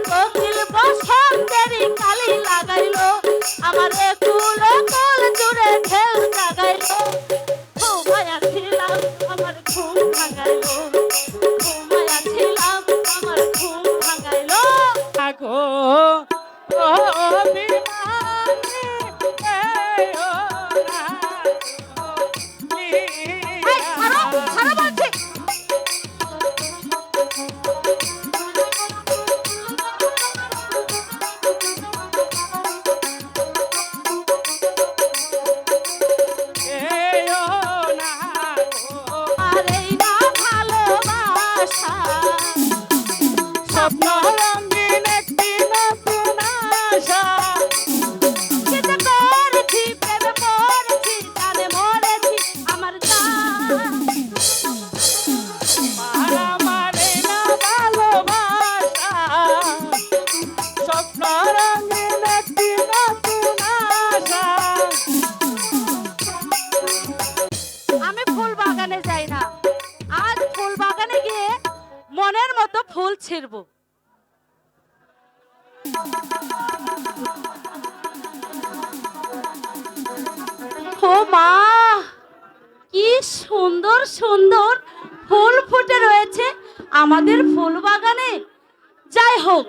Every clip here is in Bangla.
কোকিল বসন্তেরি কালি লাগাইলো আমার কুল কুল জুড়ে ঢেউ জাগাইলো ঘুমায়া ছিলাম আমার ঘুম ভাঙাইলো ঘুমায়া ছিলাম আমার ঘুম ভাঙাইলো আগো ও বিমানে এও না এই ছাড়ো ছাড়ো বলছি এও না গো আর এই না ভালোবাসা স্বপ্ন রঙিন একটি নতুন আশা যেটা করেছি প্রেমে পড়েছি জানে মরেছি আমার জান মারা মানে না ভালোবাসা স্বপ্ন রঙিন একটি নতুন আশা আমি ফুল বাগানে যাই না আজ ফুল বাগানে গিয়ে মনের মতো ফুল ছিঁড়বো ও মা কি সুন্দর সুন্দর ফুল ফুটে রয়েছে আমাদের ফুল বাগানে যাই হোক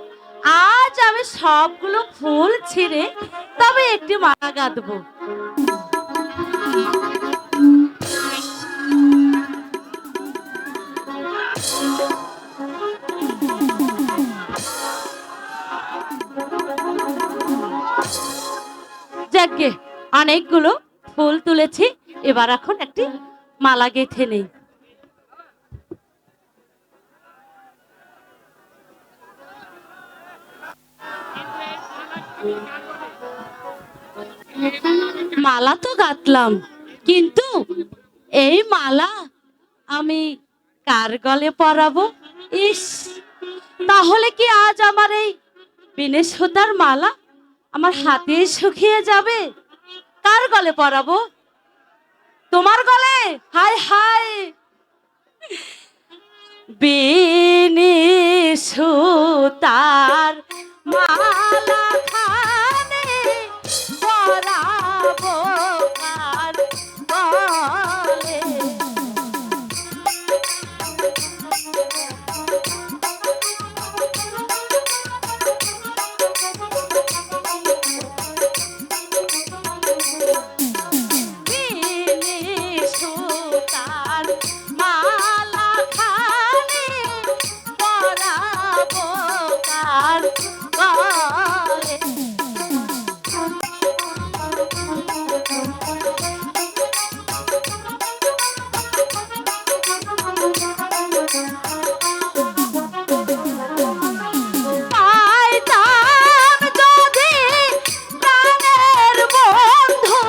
আজ আমি সবগুলো ফুল ছিঁড়ে তবে একটি মালা গাঁথবো যাকগে অনেকগুলো ফুল তুলেছি এবার এখন একটি মালা গেঁথে নেই মালা তো গাঁথলাম কিন্তু এই মালা আমি কার গলে পরাবো ইস তাহলে কি আজ আমার এই বিনে সুতার মালা আমার হাতে শুকিয়ে যাবে কার গলে পরাবো তোমার গলে হায় হায় বিনে সুতার মালা খানে পরাবো কার গলে সুতার মালা খানে পরাবো কার গলে পাইতাম যদি প্রাণের বন্ধু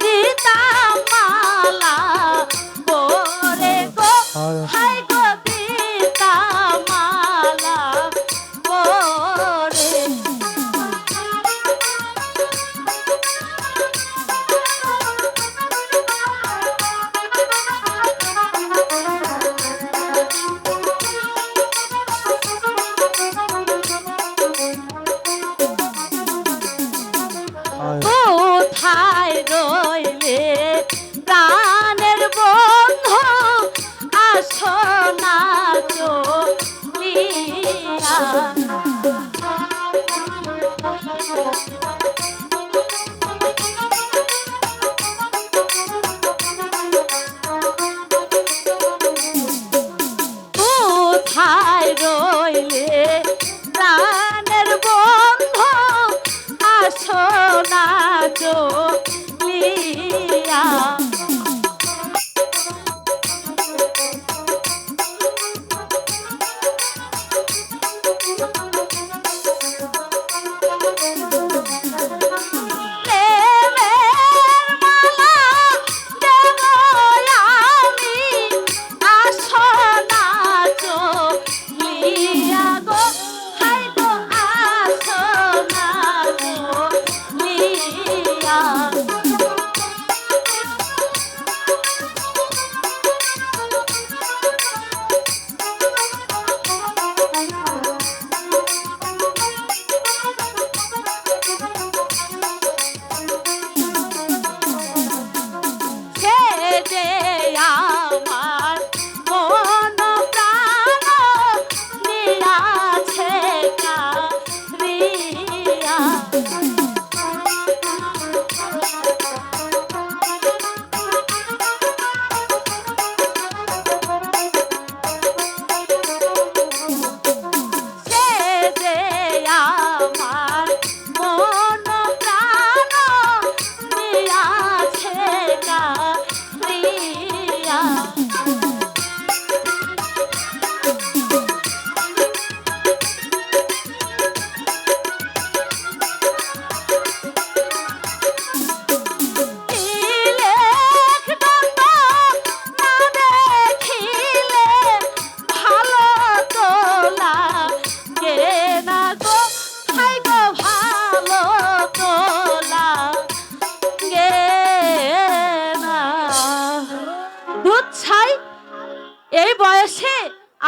দিতাম মালা পরে গো হাই গো দিতাম মালা পরে কোথায় রইলে প্রাণের বন্ধু আসো না চলিয়া কোথায় রইলে প্রাণের বন্ধু আসো না চলিয়া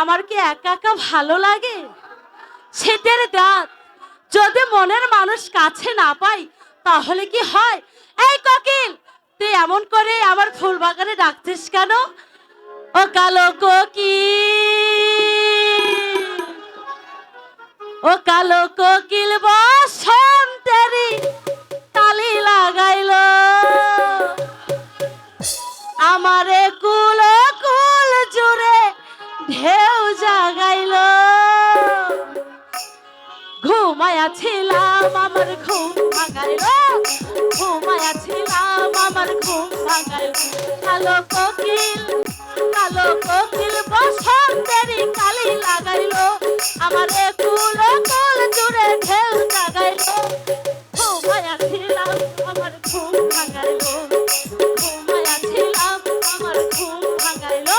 আমার কি একা একা ভালো লাগে? শীতের রাত, যদি মনের মানুষ কাছে না পাই তাহলে কি হয়? এই কোকিল, তুই এমন করে আমার ফুল বাগানে ডাকছিস কেন? ও কালো কোকিল, ও কালো কোকিল বসন্তেরি তালি লাগাইলো, আমারে কুল কুল জুড়ে ঢেউ জাগাইলো। ঘুমায়া ছিলাম আমার ঘুম ভাঙাইলো, ঘুমায়া ছিলাম আমার ঘুম ভাঙাইলো। কালো কোকিল, কালো কোকিল বসন্তেরি কালি লাগাইলো, আমারে কুল কুল জুড়ে ঢেউ জাগাইলো। ঘুমায়া ছিলাম আমার ঘুম ভাঙাইলো, ঘুমায়া ছিলাম আমার ঘুম ভাঙাইলো।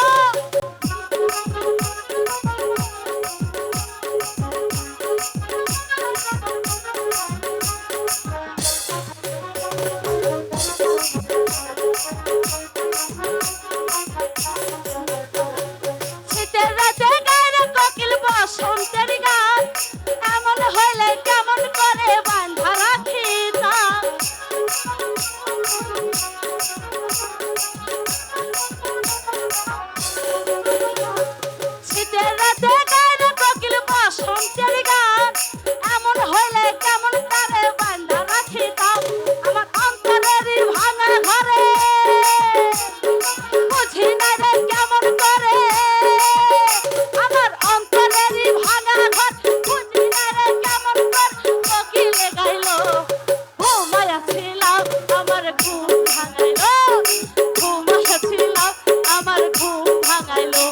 শীতের রাতে গায়ে কোকিল বসন্তের গান, এমন হইলে কেমন করে বাঁধা রাখি তা। শীতের রাতে গায়ে কোকিল বসন্তের গান, এমন হইলে কেমন করে বাঁধা রাখি তা। আমার অন্তরেরই ভাঙা ঘরে বুঝি না রে কেমন করে, আমার অন্তরেরই ভাঙা ঘর বুঝি না রে কেমন করে। কোকিলে গাইলো, ঘুমায়া ছিলাম আমার ঘুম ভাঙাইলো, ঘুমায়া ছিলাম আমার ঘুম ভাঙাইলো।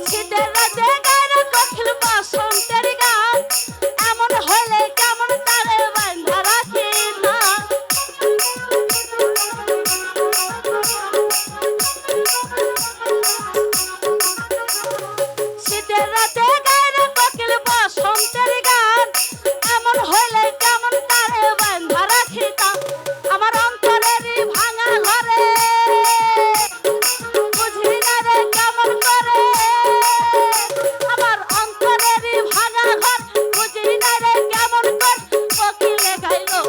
শীতের রাতে গায়ে কোকিল বসন্তের গান, এমন হইলে কেমন তারে বাঁধা রাখি না। শীতের রাতে গায়ে কোকিল বসন্তের গান, এমন হইলে কেমন তারে বাঁধা রাখি তা। আমার অন্তরেরই ভাঙা ঘরে বুঝি না রে কেমন করে, আমার অন্তরেরই ভাঙা ঘর বুঝি না রে কেমন করে। কোকিলে গাইলো,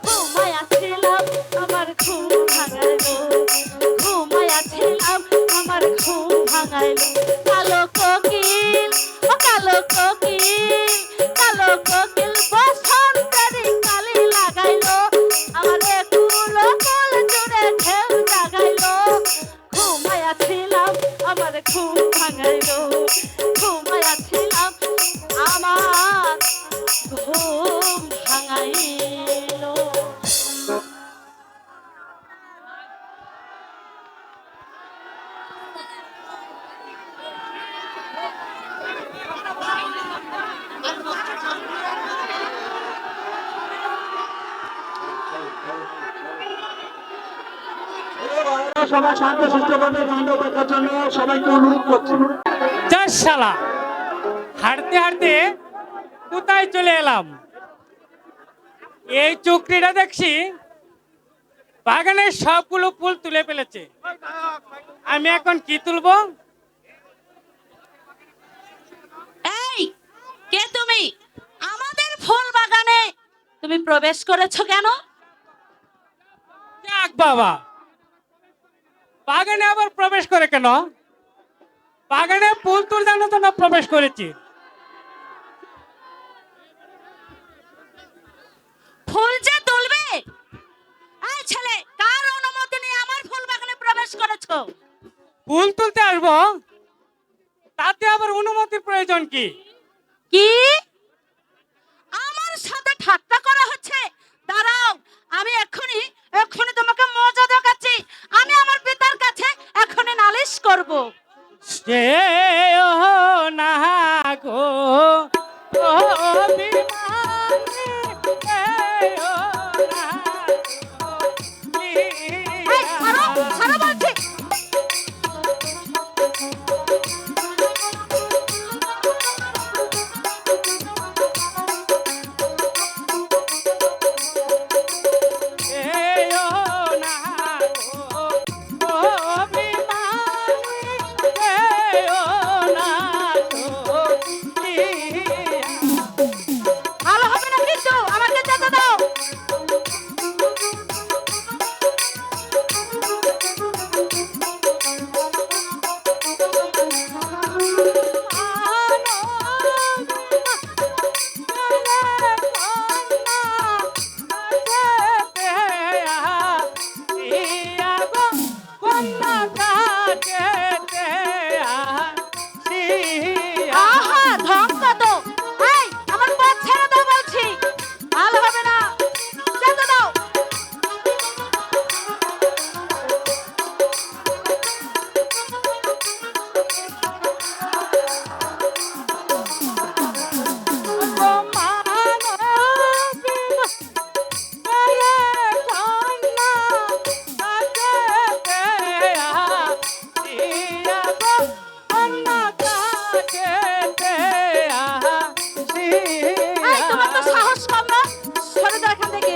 ঘুমায়া ছিলাম আমার ঘুম ভাঙাইলো, ঘুমায়া ছিলাম আমার ঘুম ভাঙাইলো। কালো কোকিল, ও কালো কোকিল, কালো কোকিল বসন্তেরি কালি লাগাইলো, আমারে কুল কুল জুড়ে ঢেউ জাগাইলো। ঘুমায়া ছিলাম আমার ঘুম ভাঙাইলো, ঘুমায়া ছিলাম আমার ঘুম ভাঙাইলো। সবাই শান্ত সুস্থভাবে গানটা দেখার জন্য সবাইকে অনুরোধ করছি। যাস শালা, হাঁটতে হাঁটতে কোথায় চলে এলাম? এই চুকরিটা দেখছি বাগানের সবগুলো ফুল তুলে ফেলেছে। আমি এখন কি তুলবো? এই, কে তুমি? আমাদের ফুল বাগানে তুমি প্রবেশ করেছো কেন? যাক বাবা, বাগানে আবার প্রবেশ করে কেন? বাগানে ফুল তুলতে তো না প্রবেশ করেছি। ফুল যে তুলবে, এই ছেলে, কার অনুমতি নিয়ে আমার ফুল বাগানে প্রবেশ করেছো? ফুল তুলতে আসবো, তাতে আবার অনুমতির প্রয়োজন কি? কি আমার সাথে ঠাট্টা করা হচ্ছে? দাঁড়াও, আমি এক্ষুনি এক্ষুনি তোমাকে মজা দেখাচ্ছি। আমি আমার পিতার কাছে এখনই নালিশ করব। সে ও না গো ও বিমানে, ও না গো এই, ছাড়ো, ছাড়ো বলছি। যেতে আসি এই তোমার তো সাহস কম না, সরে দাও এখান থেকে।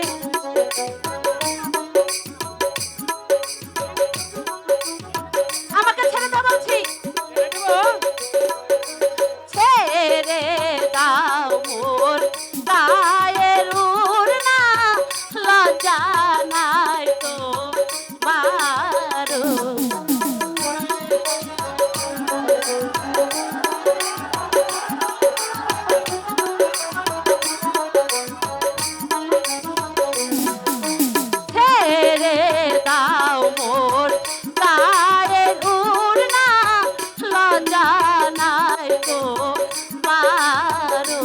আমাকে ছেড়ে দাও বলছি। ছেড়ে দাও মোর গায়ের উড়না, লজ্জা নাই তো মারো। ছেড়ে দাও মোর গায়ের উড়না, লজ্জা নাই তো মারো।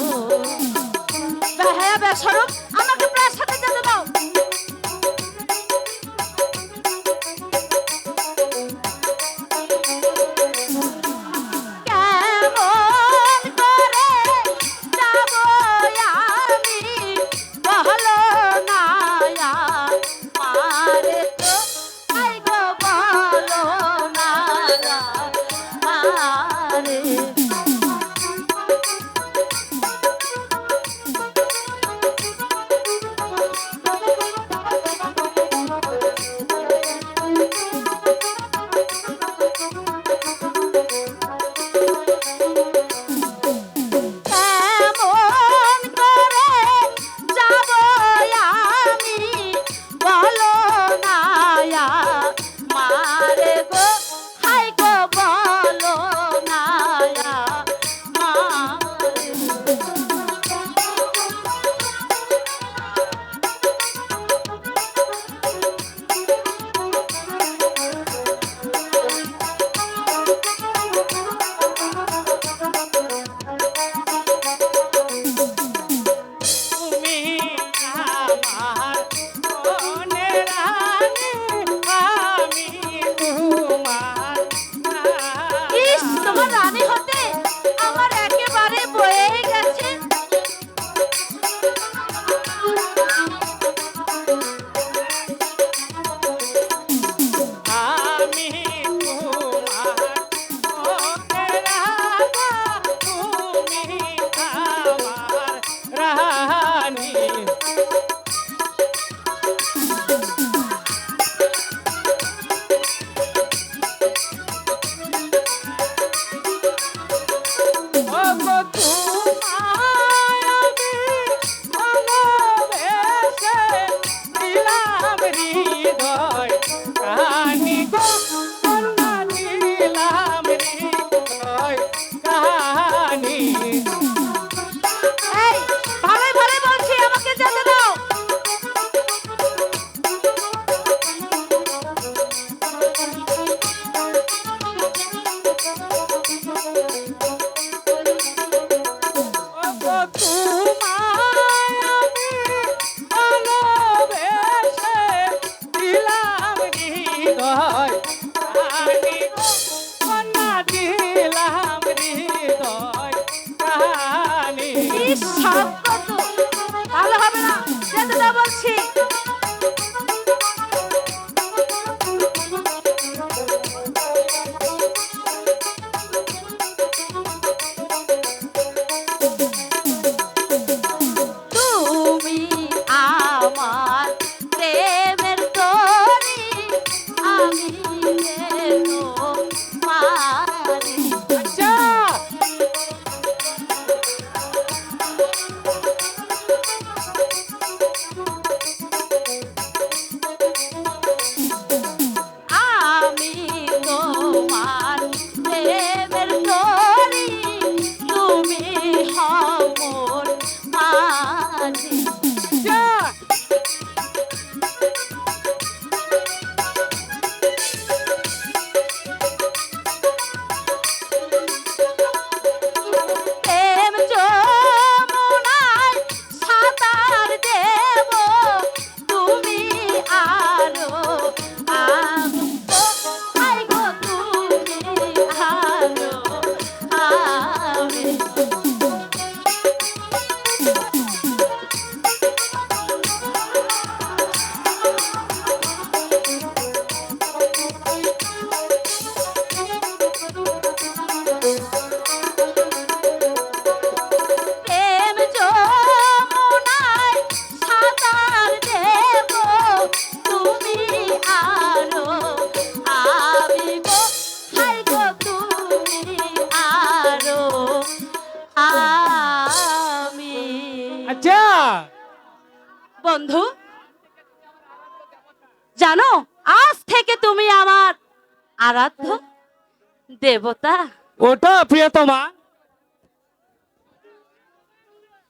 বেহায়া বেশরম, আমাকে প্রায় সাথে যেতে দাও। কেমন করে যাব আমি, বলো না মারে তো, আই গো বলো না মারে। কেমন করে যাব আমি, বলো না মারে গো, হাই গো বলো না মারে। তুমি আমার মনের রানী, আমি তোমার ইস, তোমার রানী হতে আমার একেবারে বয়ে গেছে। আমি তোমার মনের রাজা, তুমি আমার রানী। ওগো তোমায় আমি ভালোবেসে দিলাম হৃদয় কাহানি গো, কন্যা দিলাম হৃদয় কাহানি। এই, ভালোই ভালোই বলছি, আমাকে যেতে দাও। ওগো তোমায় আমি ভালোবেসে দিলাম হৃদয় কাহানি গো, কন্যা দিলাম হৃদয় কাহানি। ইস, সব কত ভালো হবে না, যেতে দাও বলছি। তুমি আমার প্রেমের তরি, আমি কেন মারি। আচ্ছা বন্ধু, জানো আজ থেকে তুমি আমার আরাধ্য দেবতা। ওটা প্রিয়তমা।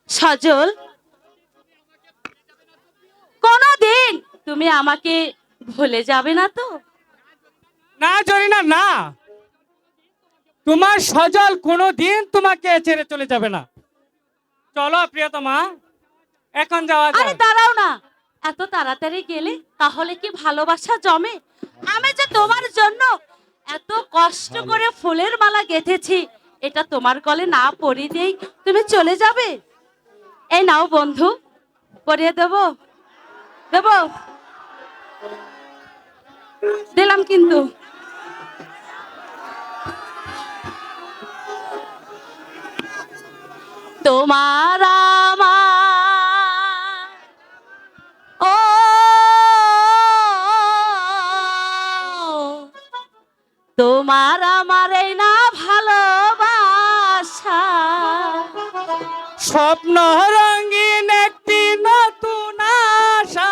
সজল, কোনদিন তুমি আমাকে ভুলে যাবে না তো? না জরিনা, না, তোমার সজল কোনোদিন তোমাকে ছেড়ে চলে যাবে না। চলো প্রিয়তমা, এখন যাওয়া আরে যাক। দাঁড়াও না, এত তাড়াতাড়ি গেলে তাহলে কি ভালোবাসা জমে? আমি যে তোমার জন্য এত কষ্ট করে ফুলের মালা গেঁথেছি, এটা তোমার গলে না পরিয়ে দেই তুমি চলে যাবে? এই নাও বন্ধু, পরিয়ে দেব, দেব, দিলাম কিন্তু। তোমার আমার, ও তোমার আমার এই না ভালোবাসা, স্বপ্ন রঙিন একটি নতুন আশা।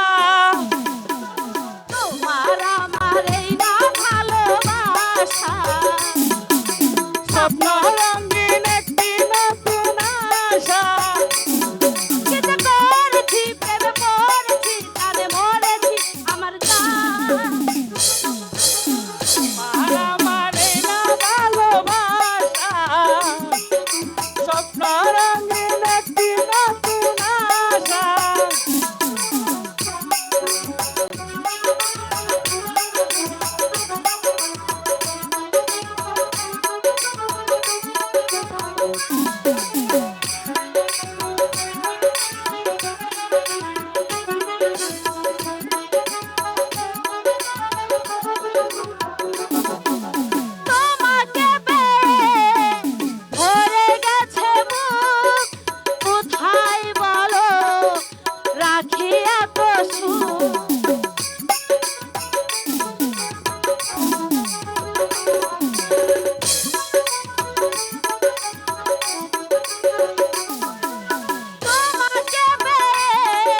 তোমার আমার এই না ভালোবাসা, স্বপ্ন রঙিন একটি নতুন আশা। কি যে করেছি, প্রেমে পড়েছি, প্রাণে মরেছি আমার জান। আর আমার এই না ভালোবাসা, স্বপ্ন রঙিন একটি নতুন আশা। তোমাকে পেয়ে ভরে গেছে বুক, কোথায় বলো রাখি এত সুখ? তোমাকে পেয়ে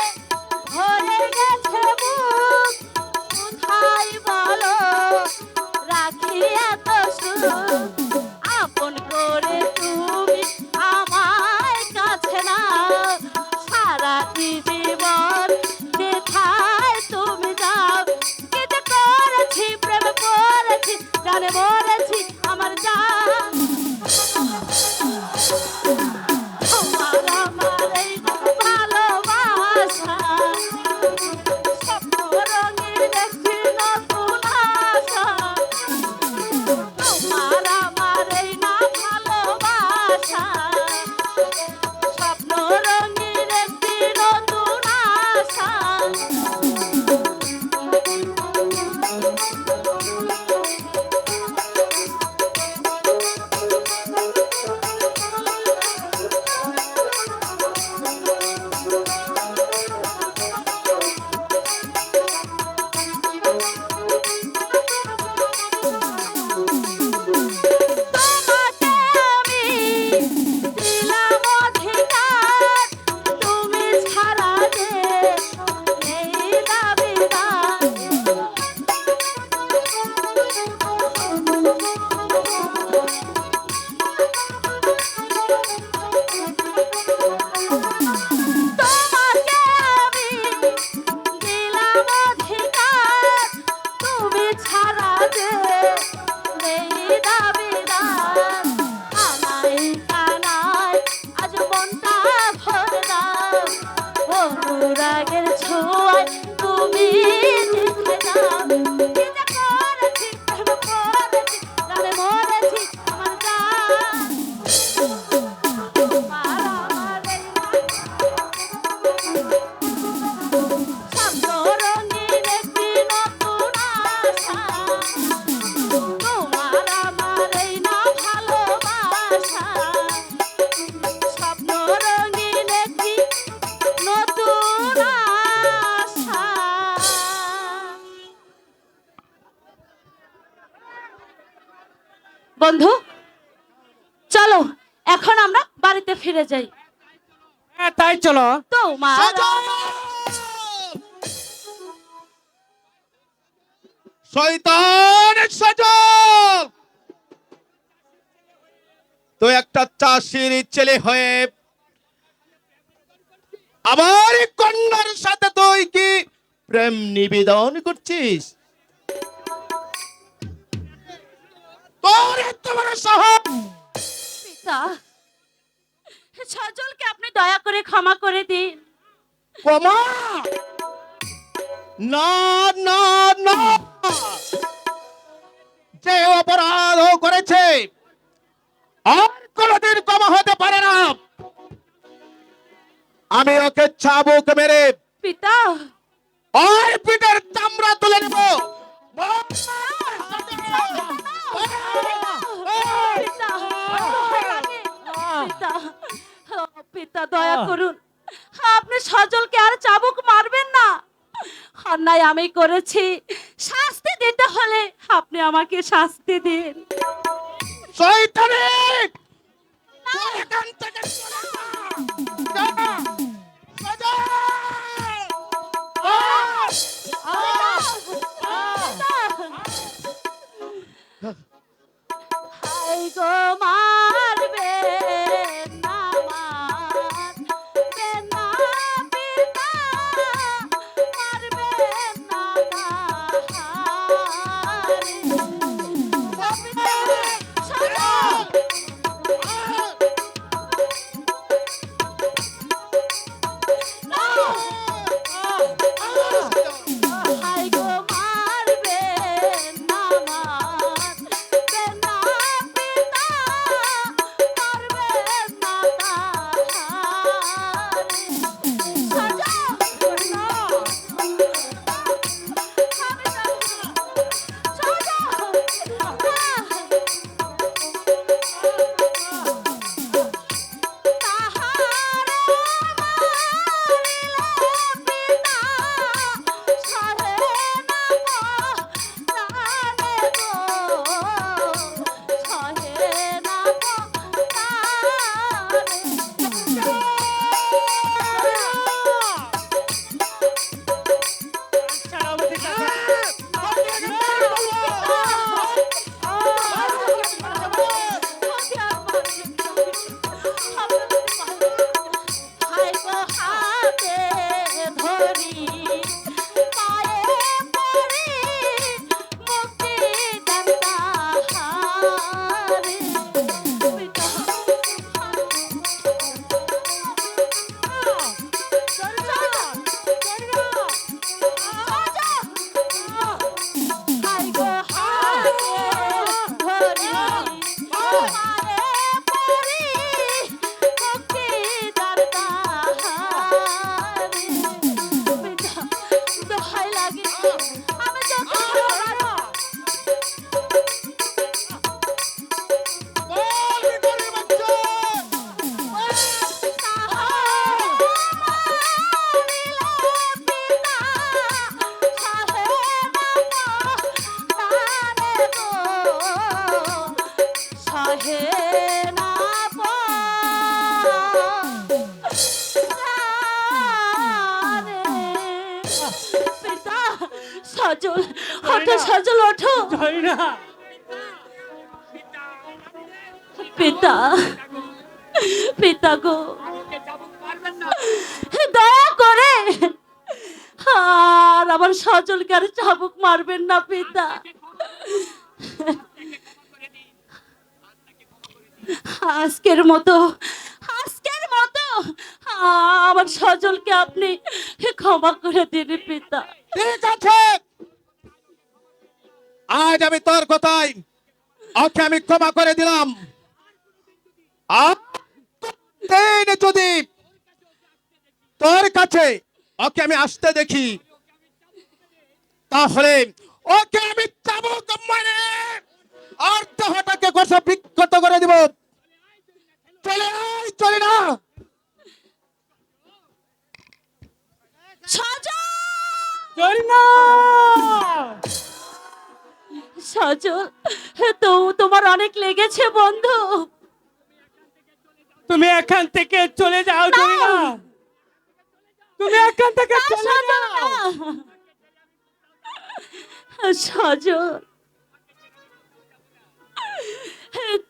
ভরে গেছে বুক, কোথায় বলো রাখি এত সুখ? আপন করে তুমি আমায় কাছে নাও, সারাটি জীবন যেথায় তুমি যাও। কি যে করেছি, প্রেমে পড়েছি, জানে মরেছি আমার জান। তোমার আমার এই ভালোবাসা, স্বপ্ন রঙিন একটি নতুন আশা। তোমার আমার এই না ভালোবাসা, স্বপ্ন রঙিন একটি নতুন আশা। তোমাকে আমি দিলাম অধিকার, তুমি ছাড়া যে নেই দাবিদার। তোমাকে আমি দিলাম অধিকার, তুমি ছাড়া যে নেই দাবিদার। আমায় কানায় আজ মনটা ভরে দাও, অনুরাগের ছোঁয়ায় তুমি জিতে যাও। কি যে করেছি, প্রেমে পড়েছি, জানে মরেছি আমার জান। তোমার আমার এই স্বপ্ন রঙিন একটি নতুন আশা। তোমার আমার এই না ভালোবাসা, স্বপ্ন রঙিন একটি নতুন আশা। বন্ধু, চলো এখন আমরা বাড়িতে ফিরে যাই। হ্যাঁ তাই চলো। তোমার শয়তান সজল, তুই একটা চাষির ছেলে হয়ে আমার কন্যার সাথে তুই কি প্রেম নিবেদন করছিস? তোর এত বড় সাহস! পিতা, সজলকে আপনি দয়া করে ক্ষমা করে দিন। ক্ষমা? না না না, যে অপরাধ ও করেছে আর কোনদিন ক্ষমা হতে পারে না। আমি ওকে চাবুক মেরে পিতা, আর পিঠের চামড়া তুলে নেব। পিতা, পিতা, পিতা দয়া করুন, আপনি সজলকে আর চাবুক মারবেন না। অন্যায় আমি করেছি, শাস্তি দিতে হলে আপনি আমাকে শাস্তি দিন। শয়তানি! তুই এখান থেকে চলে যা। যা। সজল! হাই গো মারবে না, মারবে না পিতা, মারবে না হাই গো মারবে না, মারবে না পিতা, মারবে না হাই গো হাতে ধরি, পায়ে পড়ি, মুক্তি দেন তাহারে। পিতা, হাই গো হাতে ধরি, পায়ে পড়ি, মুক্তি দেন তাহারে। পিতা, দোহাই লাগে, আমি যত সজল, ওঠো সজল, ওঠো। যাই না। পিতা, পিতা গো, দয়া করে আর আমার সজলকে আর চাবুক মারবেন না পিতা। আজকের মতো আমার সজলকে আপনি ক্ষমা করে দিন পিতা। ঠিক আছে, আজ আমি তোর কথাই ওকে আমি ক্ষমা করে দিলাম। আর কোনদিন যদি তোর কাছে ওকে আমি আসতে দেখি, তাহলে ওকে আমি চাবুক মেরে আর দেহটাকে গোসা বিক্ষত করে দিব। চলে আয়, চলে না। সজল, যাই না। সজল, তো তোমার অনেক লেগেছে বন্ধু। তুমি এখান থেকে চলে যাও। যাই না। তুমি এখান থেকে চলে সজল যাও। না। সজল,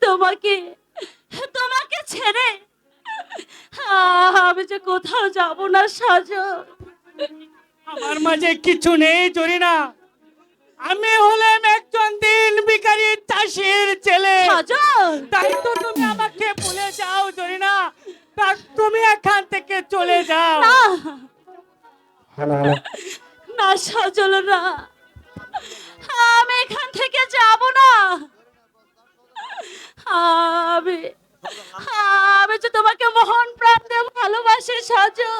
তোমাকে তোমাকে ছেড়ে আমি যে কোথাও যাব না সজল। আমার মাঝে কিছু নেই জরিনা। আমি হলাম একজন দিন ভিখারি চাষির ছেলে। সজল, তাই তো তুমি আমাকে ভুলে যাও জরিনা। তা তুমি এখান থেকে চলে যাও। না না সজল, না, আমি এখান থেকে যাব না। আমি আমি যে তোমাকে মন প্রাণ দিয়ে ভালোবাসি সজল,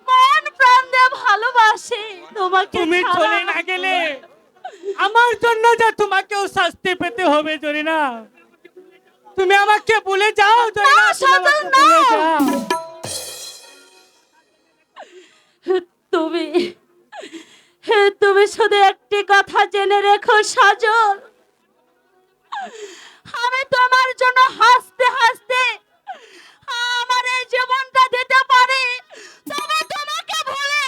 মন প্রাণ দিয়ে ভালোবাসি তোমাকে। তুমি ছাড়া- চলে না গেলে আমার জন্য যে তোমাকেও শাস্তি পেতে হবে জরিনা। তুমি আমাকে ভুলে যাও জরিনা, না, তুমি সজল, আমাকে ভুলে না। যাও। তুমি তুমি শুধু একটি কথা জেনে রেখো সজল, আমি তোমার জন্য হাসতে হাসতে আমার এই জীবনটা দিতে পারি, তবে তোমাকে ভুলে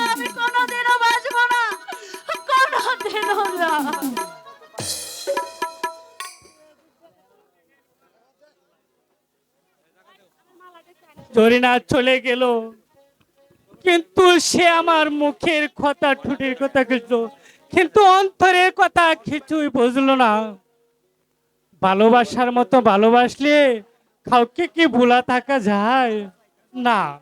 আমি কোনোদিনও বাঁচবো না, কোনোদিনও না। জরিনা চলে গেল, কিন্তু সে আমার মুখের কথা ঠুটির কথা কিছু, কিন্তু অন্তরের কথা কিছুই বুঝলো না। ভালোবাসার মতো ভালোবাসলে কাউকে কি ভুলা থাকা যায় না।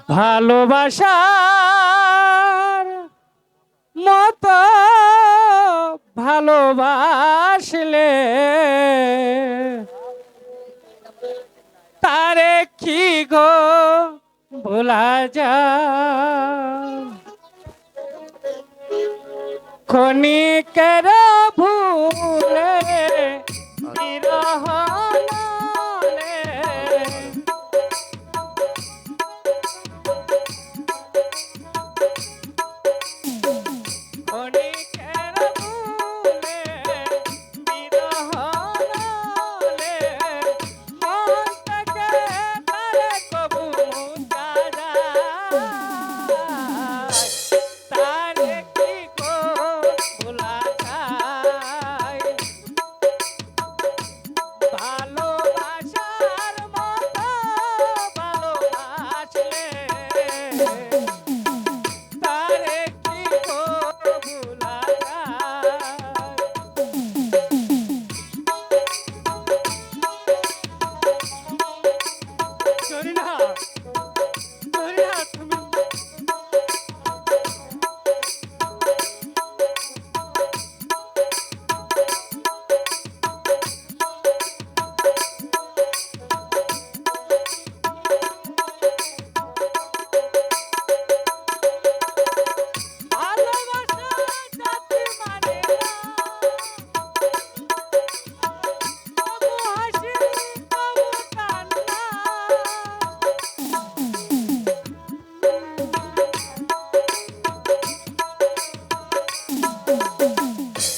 ভালোবাসার মতো ভালোবাসলে তারে কি গো ভোলা যায়। ক্ষণিকের ভুলে বিরহ নালে, ক্ষণিকের ভুলে বিরহ নালে, মন থেকে তারে কবু মুছা যায়। তারে কি গো ভোলা যায়। ভালোবাসার মতো ভালোবাসলে তারে কি গো ভোলা যায়। জরিনা, জরিনা, তুমি ভালোবাসা জাতি মানে না, তবু হাসি তবু কান্না।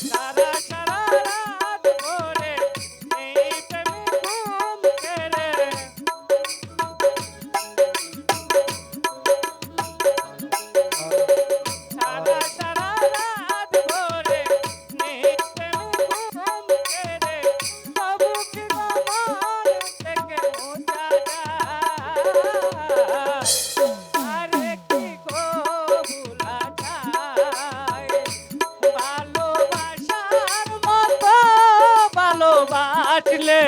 সারা সারা রাত ভরে এই প্রেমে ঘুম কেড়ে, সারা সারা রাত ভরে এই প্রেমে ঘুম কেড়ে, তবু কি গো মন থেকে মোছা যায়। আরে কি গো ভোলা যায়। ভালোবাসার মতো ভালোবাসলে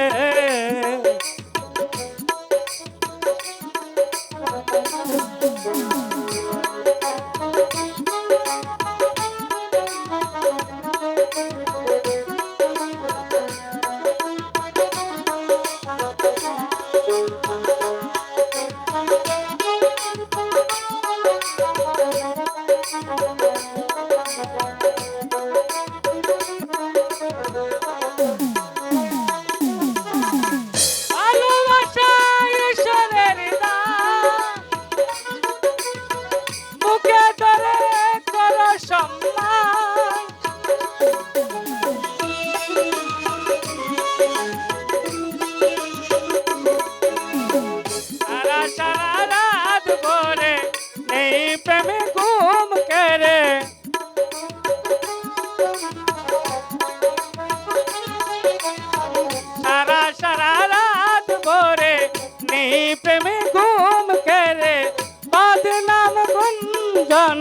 দুজন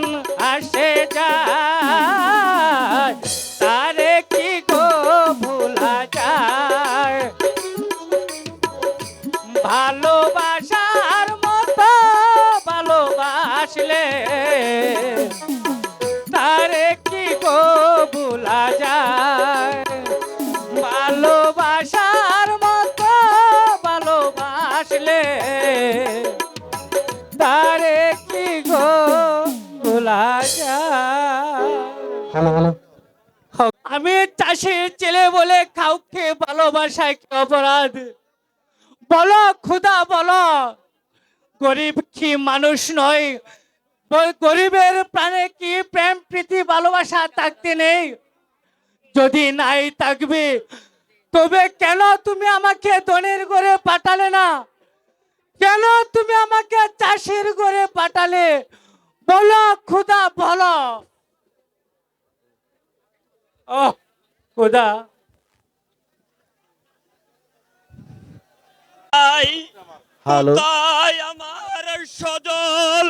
আসে যায়, তারে কি গো ভোলা যায়? ভালোবাসার মতো ভালোবাসলে তারে কি গো ভোলা যায়? ভালোবাসার মতো ভালোবাসলে তারে কি গো ভোলা যায়? আমি চাষির ছেলে বলে কাউকে ভালোবাসায় কি অপরাধ? বলো খুদা বলো, গরিব কি মানুষ নয়? গরিবের প্রাণে কি প্রেম প্রীতি ভালোবাসা থাকতে নেই? যদি নাই থাকবে তবে কেন তুমি আমাকে ধনের ঘরে পাঠালে না? কেন তুমি আমাকে চাষির ঘরে পাঠালে? বলো খুদা বলো। ও খুদা, হ্যালো, তাই আমার সজল,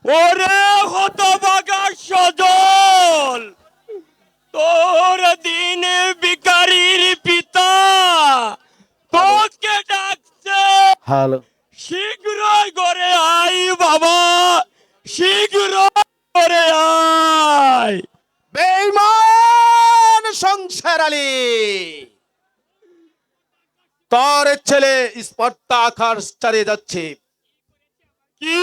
ওরে হতভাগা সজল, তোর দিন ভিখারির পিতা তোকে ডাকছে। হ্যালো। শীঘ্রই ঘরে আয় বাবা, শীঘ্রই ঘরে আয়। বেঈমান সংসার আলী, তোর ছেলে স্পর্ধা আকার চালিয়ে যাচ্ছে। কি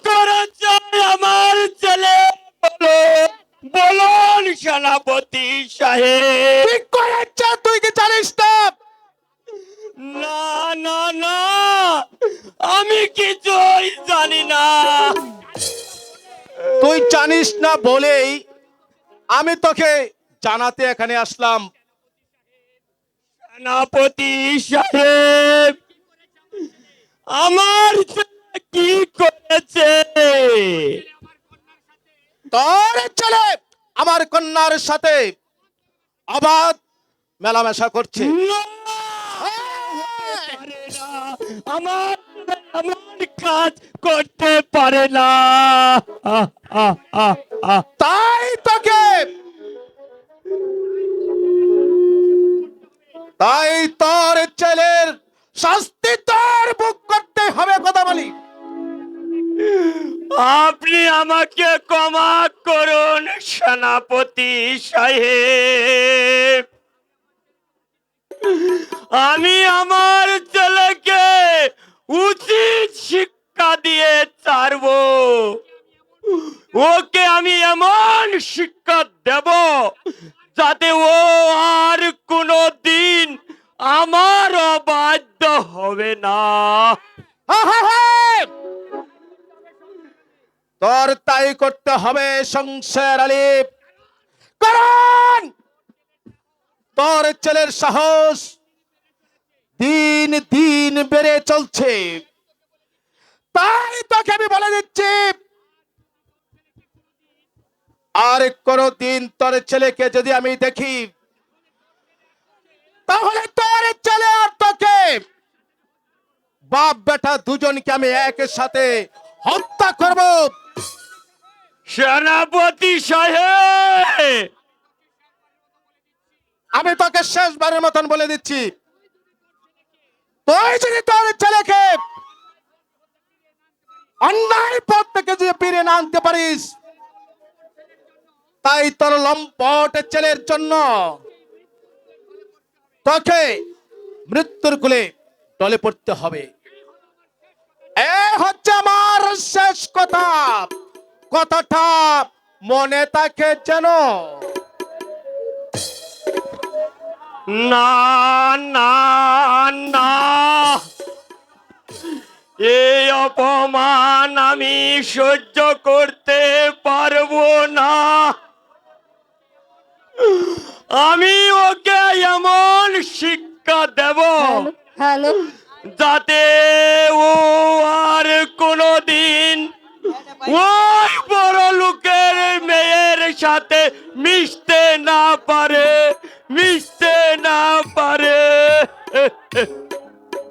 করেছে আমার ছেলে? বলো, বলুন সেনাপতি সাহেব। কি করেছে তুই কি জানিস না? না না না, আমি কিছুই জানি না। তুই জানিস না বলেই আমি তোকে জানাতে এখানে আসলাম। সেনাপতি সাহেব, আমার ছেলে কি করেছে? তোর ছেলে আমার কন্যার সাথে অবাধ মেলামেশা করছে। না, পারে না। আমার আমার কাজ করতে পারে না। আহ, আহ, আহ, আহ। তাই তোর ছেলের শাস্তি তোর ভোগ করতে হবে। কথা বলি, আপনি আমাকে ক্ষমা করুন সেনাপতি সাহেব। আমি আমার ছেলেকে উচিত শিক্ষা দিয়ে ছাড়বো। ওকে আমি এমন শিক্ষা দেব যাতে ও আর কোনো দিন আমার অবাধ্য হবে না। তোর তাই করতে হবে সংসার আলী। কারণ তোর ছেলের সাহস দিন দিন বেড়ে চলছে। তাই তোকে আমি বলে দিচ্ছি, আর কোনো দিন তোর ছেলেকে যদি আমি দেখি তাহলে তোর ছেলে আর তোকে, বাপ বেটা দুজনকে আমি একই সাথে হত্যা করব। সেনাপতি সাহেব, আমি তোকে শেষবারের মতন বলে দিচ্ছি, তুই যদি তোর ছেলেকে অন্যায় পথ থেকে যদি ফিরে না আনতে পারিস, তাই তোর লম্পট ছেলের জন্য তোকে মৃত্যুর কোলে টলে পড়তে হবে। এ হচ্ছে আমার শেষ কথা। কথাটা মনে থাকে যেন। না না না, এই অপমান আমি সহ্য করতে পারবো না। আমি ওকে এমন শিক্ষা দেব হ্যালো, যাতে ও আর কোনোদিন ওই বড় লোকের মেয়ের সাথে মিশতে না পারে।